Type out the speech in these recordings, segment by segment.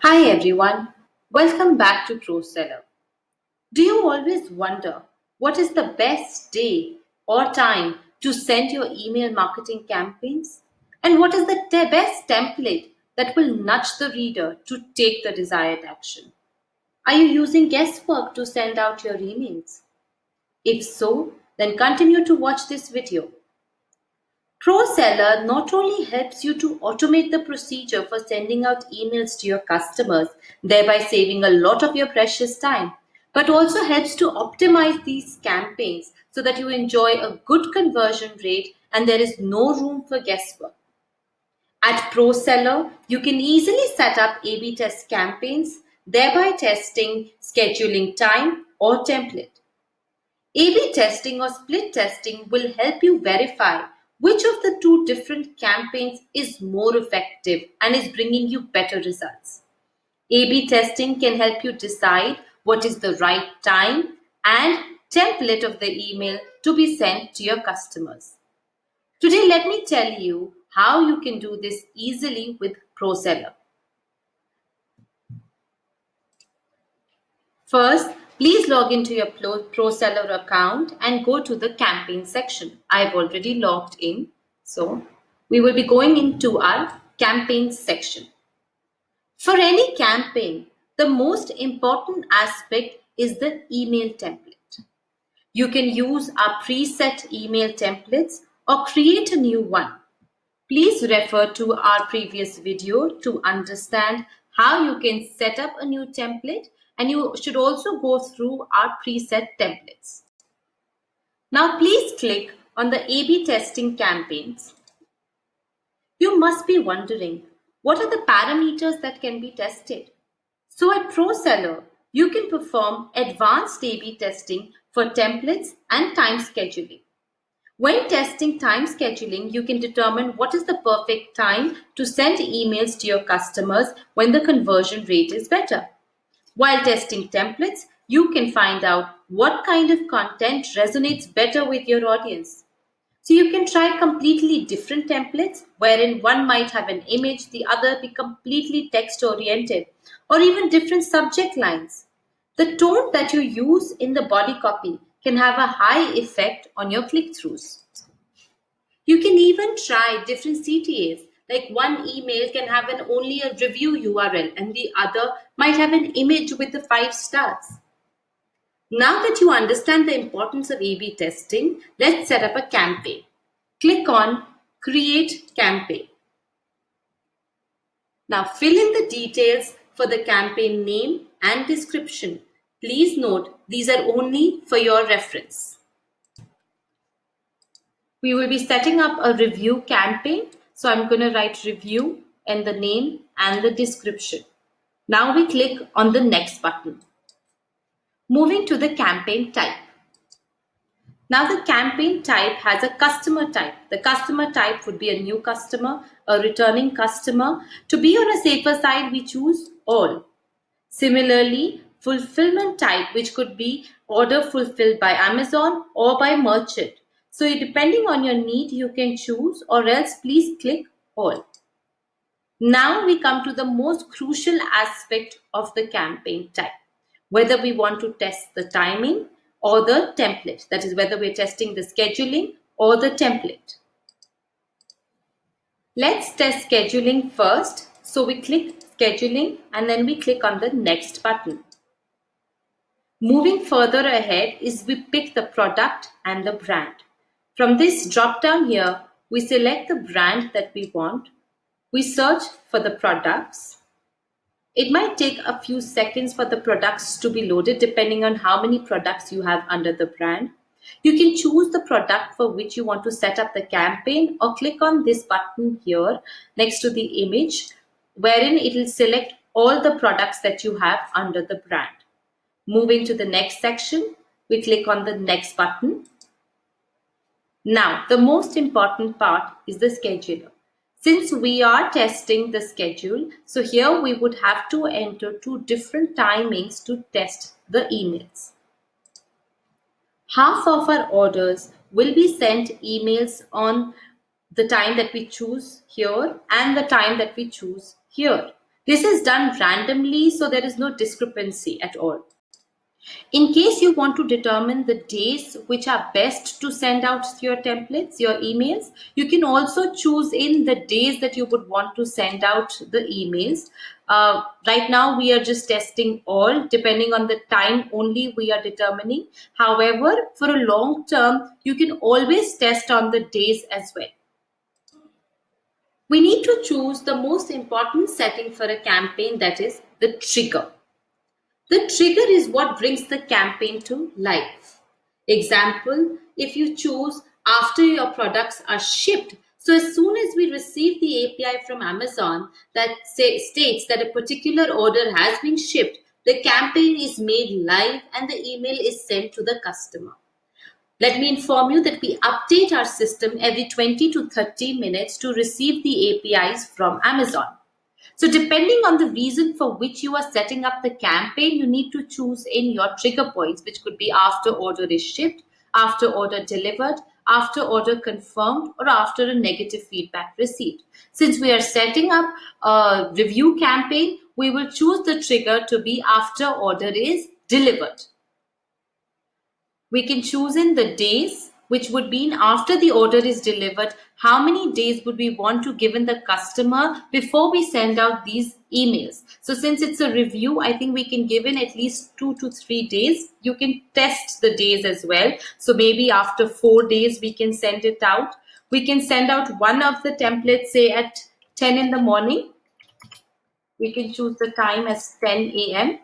Hi everyone, welcome back to ProSeller. Do you always wonder what is the best day or time to send your email marketing campaigns? And what is the best template that will nudge the reader to take the desired action? Are you using guesswork to send out your emails? If so, then continue to watch this video. ProSeller not only helps you to automate the procedure for sending out emails to your customers, thereby saving a lot of your precious time, but also helps to optimize these campaigns so that you enjoy a good conversion rate and there is no room for guesswork. At ProSeller, you can easily set up A/B test campaigns, thereby testing scheduling time or template. A/B testing or split testing will help you verify which of the two different campaigns is more effective and is bringing you better results. A/B testing can help you decide what is the right time and template of the email to be sent to your customers. Today, let me tell you how you can do this easily with ProSeller. First, please log into your ProSeller account and go to the campaign section. I've already logged in, so we will be going into our campaign section. For any campaign, the most important aspect is the email template. You can use our preset email templates or create a new one. Please refer to our previous video to understand how you can set up a new template, and you should also go through our preset templates. Now please click on the A/B testing campaigns. You must be wondering, what are the parameters that can be tested? So at ProSeller, you can perform advanced A/B testing for templates and time scheduling. When testing time scheduling, you can determine what is the perfect time to send emails to your customers when the conversion rate is better. While testing templates, you can find out what kind of content resonates better with your audience. So you can try completely different templates wherein one might have an image, the other be completely text oriented, or even different subject lines. The tone that you use in the body copy can have a high effect on your click throughs. You can even try different CTAs. Like one email can have only a review URL and the other might have an image with the 5 stars. Now that you understand the importance of A/B testing, let's set up a campaign. Click on Create Campaign. Now fill in the details for the campaign name and description. Please note these are only for your reference. We will be setting up a review campaign. So I'm going to write review and the name and the description. Now we click on the next button. Moving to the campaign type. Now the campaign type has a customer type. The customer type would be a new customer, a returning customer. To be on a safer side, we choose all. Similarly, fulfillment type, which could be order fulfilled by Amazon or by merchant. So depending on your need, you can choose, or else please click all. Now we come to the most crucial aspect of the campaign type, whether we want to test the timing or the template. That is whether we're testing the scheduling or the template. Let's test scheduling first. So we click scheduling and then we click on the next button. Moving further ahead is we pick the product and the brand. From this drop down here, we select the brand that we want. We search for the products. It might take a few seconds for the products to be loaded depending on how many products you have under the brand. You can choose the product for which you want to set up the campaign or click on this button here next to the image wherein it will select all the products that you have under the brand. Moving to the next section, we click on the next button. Now, the most important part is the scheduler. Since we are testing the schedule, so here we would have to enter 2 different timings to test the emails. Half of our orders will be sent emails on the time that we choose here and the time that we choose here. This is done randomly, so there is no discrepancy at all. In case you want to determine the days which are best to send out your templates, your emails, you can also choose in the days that you would want to send out the emails. Right now, we are just testing all, depending on the time only we are determining. However, for a long term, you can always test on the days as well. We need to choose the most important setting for a campaign, that is the trigger. The trigger is what brings the campaign to life. Example, if you choose after your products are shipped, so as soon as we receive the API from Amazon that states that a particular order has been shipped, the campaign is made live and the email is sent to the customer. Let me inform you that we update our system every 20 to 30 minutes to receive the APIs from Amazon. So depending on the reason for which you are setting up the campaign, you need to choose in your trigger points, which could be after order is shipped, after order delivered, after order confirmed, or after a negative feedback received. Since we are setting up a review campaign, we will choose the trigger to be after order is delivered. We can choose in the days, which would mean after the order is delivered, how many days would we want to give in the customer before we send out these emails. So since it's a review, I think we can give in at least 2 to 3 days. You can test the days as well. So maybe after 4 days, we can send it out. We can send out one of the templates, say at 10 in the morning. We can choose the time as 10 a.m.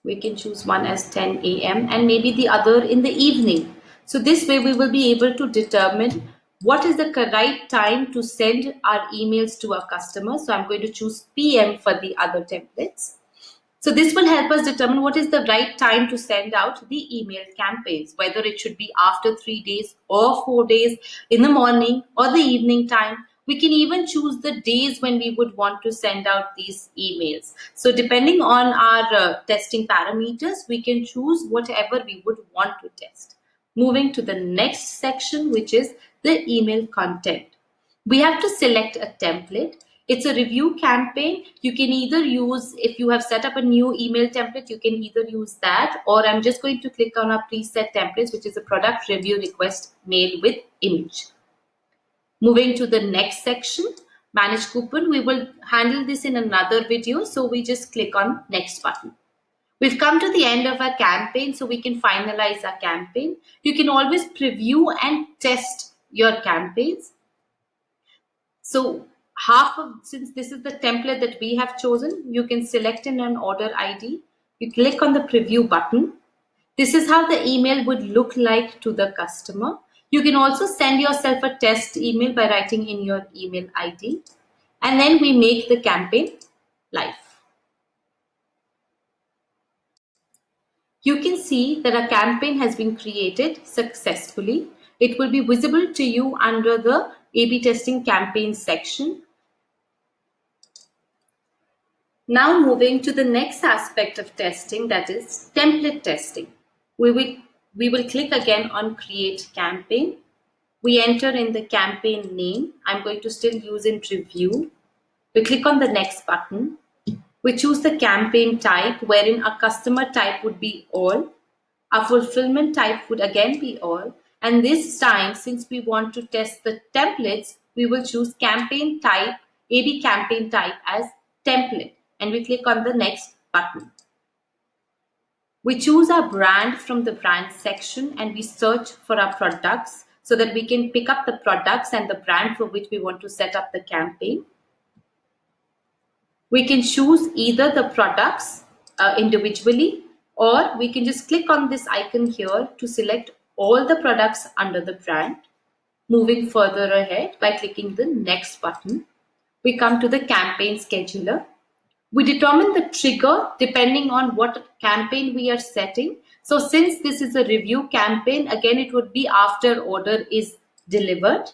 We can choose one as 10 a.m. and maybe the other in the evening. So this way we will be able to determine what is the right time to send our emails to our customers. So I'm going to choose PM for the other templates. So this will help us determine what is the right time to send out the email campaigns, whether it should be after 3 days or 4 days, in the morning or the evening time. We can even choose the days when we would want to send out these emails. So depending on our testing parameters, we can choose whatever we would want to test. Moving to the next section, which is the email content. We have to select a template. It's a review campaign. You can either use, if you have set up a new email template, you can either use that, or I'm just going to click on our preset templates, which is a product review request mail with image. Moving to the next section, manage coupon. We will handle this in another video. So we just click on next button. We've come to the end of our campaign, so we can finalize our campaign. You can always preview and test your campaigns. So since this is the template that we have chosen, you can select in an order ID. You click on the preview button. This is how the email would look like to the customer. You can also send yourself a test email by writing in your email ID. And then we make the campaign live. You can see that a campaign has been created successfully. It will be visible to you under the A/B testing campaign section. Now moving to the next aspect of testing, that is template testing. We will click again on create campaign. We enter in the campaign name. I'm going to still use in review. We click on the next button. We choose the campaign type, wherein our customer type would be all. Our fulfillment type would again be all. And this time, since we want to test the templates, we will choose campaign type, A/B campaign type as template. And we click on the next button. We choose our brand from the brand section and we search for our products so that we can pick up the products and the brand for which we want to set up the campaign. We can choose either the products individually, or we can just click on this icon here to select all the products under the brand. Moving further ahead by clicking the next button, we come to the campaign scheduler. We determine the trigger depending on what campaign we are setting. So since this is a review campaign, again, it would be after order is delivered.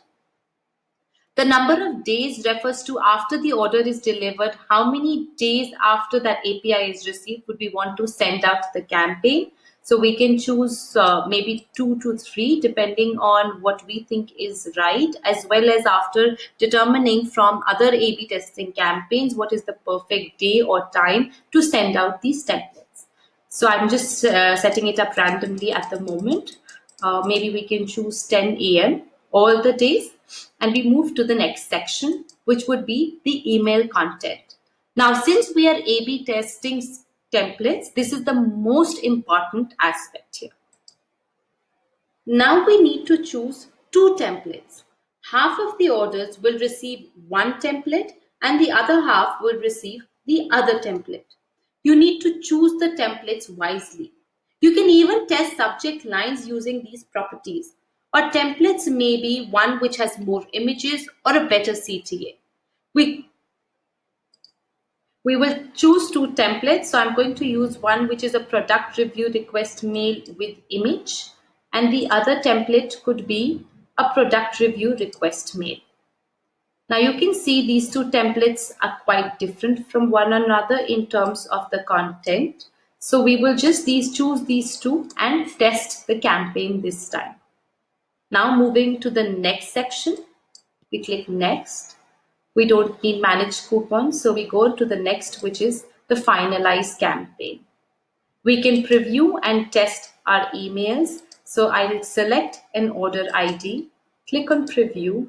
The number of days refers to after the order is delivered, how many days after that API is received would we want to send out the campaign. So we can choose maybe 2 to 3 depending on what we think is right, as well as after determining from other A/B testing campaigns what is the perfect day or time to send out these templates. So I'm just setting it up randomly at the moment. Maybe we can choose 10 a.m. all the days, and we move to the next section, which would be the email content. Now, since we are A/B testing templates, this is the most important aspect here. Now we need to choose 2 templates. Half of the orders will receive one template and the other half will receive the other template. You need to choose the templates wisely. You can even test subject lines using these properties. Or templates may be one which has more images or a better CTA. We We will choose 2 templates. So I'm going to use one which is a product review request mail with image, and the other template could be a product review request mail. Now you can see these 2 templates are quite different from one another in terms of the content. So we will just choose these 2 and test the campaign this time. Now moving to the next section, we click next. We don't need manage coupons, so we go to the next, which is the finalize campaign. We can preview and test our emails. So I'll select an order ID, click on preview,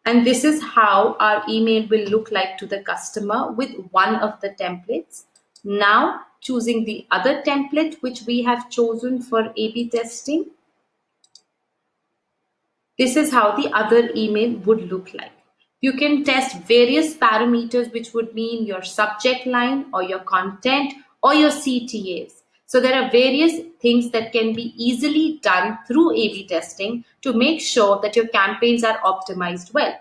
and this is how our email will look like to the customer with one of the templates. Now choosing the other template which we have chosen for A/B testing. This is how the other email would look like. You can test various parameters, which would mean your subject line or your content or your CTAs. So there are various things that can be easily done through A/B testing to make sure that your campaigns are optimized well.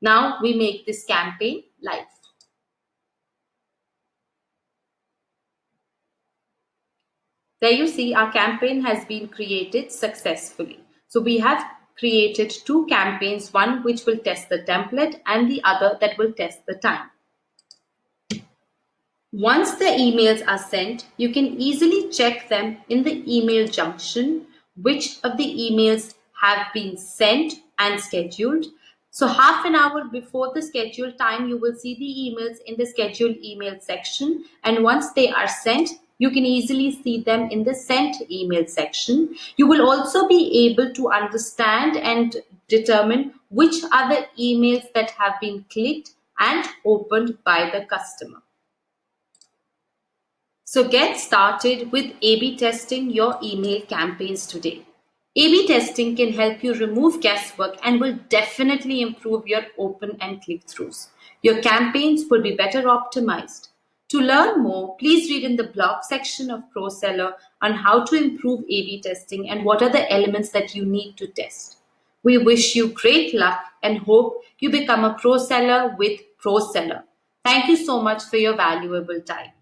Now we make this campaign live. There you see our campaign has been created successfully. So we have created 2 campaigns, one which will test the template and the other that will test the time. Once the emails are sent, you can easily check them in the email junction, which of the emails have been sent and scheduled. So half an hour before the scheduled time, you will see the emails in the scheduled email section. And once they are sent, you can easily see them in the sent email section. You will also be able to understand and determine which are the emails that have been clicked and opened by the customer. So get started with A/B testing your email campaigns today. A/B testing can help you remove guesswork and will definitely improve your open and click-throughs. Your campaigns will be better optimized. To learn more, please read in the blog section of ProSeller on how to improve A/B testing and what are the elements that you need to test. We wish you great luck and hope you become a ProSeller with ProSeller. Thank you so much for your valuable time.